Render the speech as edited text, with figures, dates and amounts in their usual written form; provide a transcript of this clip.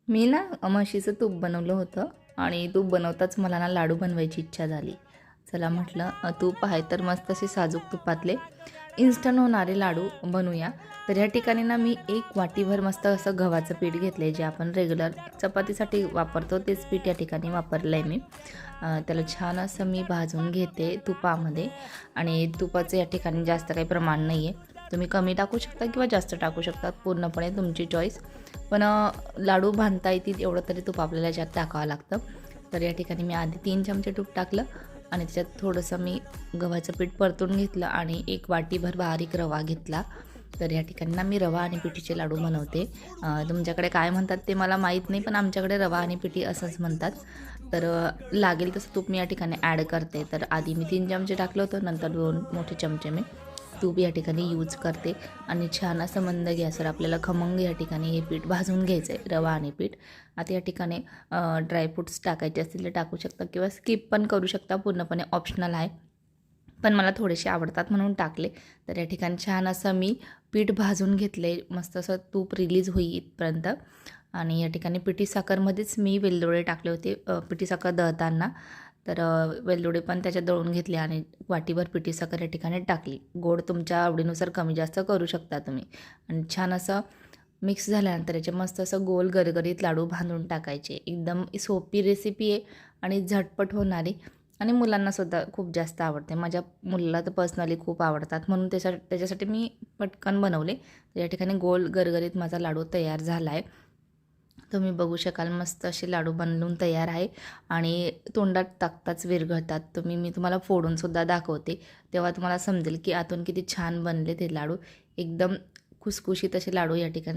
मी ना म्हशीचं तूप बनवलं होतं आणि तूप बनवताच मला ना लाडू बनवायची इच्छा झाली. चला म्हटलं तूप आहे तर मस्त असे साजूक तुपातले इन्स्टंट होणारे लाडू बनवूया. तर ह्या ठिकाणी ना मी 1 वाटीभर मस्त असं गव्हाचं पीठ घेतलं आहे, जे आपण रेग्युलर चपातीसाठी वापरतो तेच पीठ या ठिकाणी वापरलं आहे मी. त्याला छान असं मी भाजून घेते तुपामध्ये आणि तुपाचं या ठिकाणी जास्त काही प्रमाण नाही आहे. तुम्ही कमी टाकू शकता किंवा जास्त टाकू शकता, पूर्णपणे तुमची चॉईस. पण लाडू बांधता येतील एवढं तरी तूप आपल्याला याच्यात टाकावं लागतं. तर या ठिकाणी मी आधी 3 चमचे तूप टाकलं आणि त्याच्यात थोडंसं मी गव्हाचं पीठ परतून घेतलं आणि 1 वाटीभर बारीक रवा घेतला. तर या ठिकाणी ना मी रवा आणि पिठीचे लाडू बनवते. तुमच्याकडे काय म्हणतात ते मला माहीत नाही, पण आमच्याकडे रवा आणि पिठी असंच म्हणतात. तर लागेल तसं तूप मी या ठिकाणी ॲड करते. तर आधी मी 3 चमचे टाकलं होतं, नंतर 2 मोठे चमचे मी तूप या ठिकाणी यूज करते आणि छान असं मंद गॅसवर आपल्याला खमंग या ठिकाणी हे पीठ भाजून घ्यायचं आहे, रवा आणि पीठ. आता या ठिकाणी ड्रायफ्रूट्स टाकायचे असतील तर टाकू शकता किंवा स्किप पण करू शकता, पूर्णपणे ऑप्शनल आहे. पण मला थोडेसे आवडतात म्हणून टाकले. तर या ठिकाणी छान असं मी पीठ भाजून घेतले, मस्त असं तूप रिलीज होईपर्यंत. आणि या ठिकाणी पिठी साखरमध्येच मी वेलदोडे टाकले होते पिठी साखर दळताना. तर वेलदोडे पण त्याच्यात दळून घेतले आणि वाटीभर पिठी साखर या ठिकाणी टाकली. गोड तुमच्या आवडीनुसार कमी जास्त करू शकता तुम्ही. आणि छान असं मिक्स झाल्यानंतर याचे मस्त असं गोल गरगरीत लाडू बांधून टाकायचे. एकदम सोपी रेसिपी आहे आणि झटपट होणारी आणि मुलांनासुद्धा खूप जास्त आवडते. माझ्या मुलाला तर पर्सनली खूप आवडतात, म्हणून त्याच्यासाठी मी पटकन बनवले. तर या ठिकाणी गोल गरगरीत माझा लाडू तयार झाला आहे. तुम्ही बघू शकाल मस्त असे लाडू बनवून तयार आहे आणि तोंडात टाकताच विरघळतात. मी तुम्हाला फोडूनसुद्धा दाखवते, तेव्हा तुम्हाला समजेल की आतून किती छान बनले ते लाडू. एकदम खुसखुशीत असे लाडू या ठिकाणी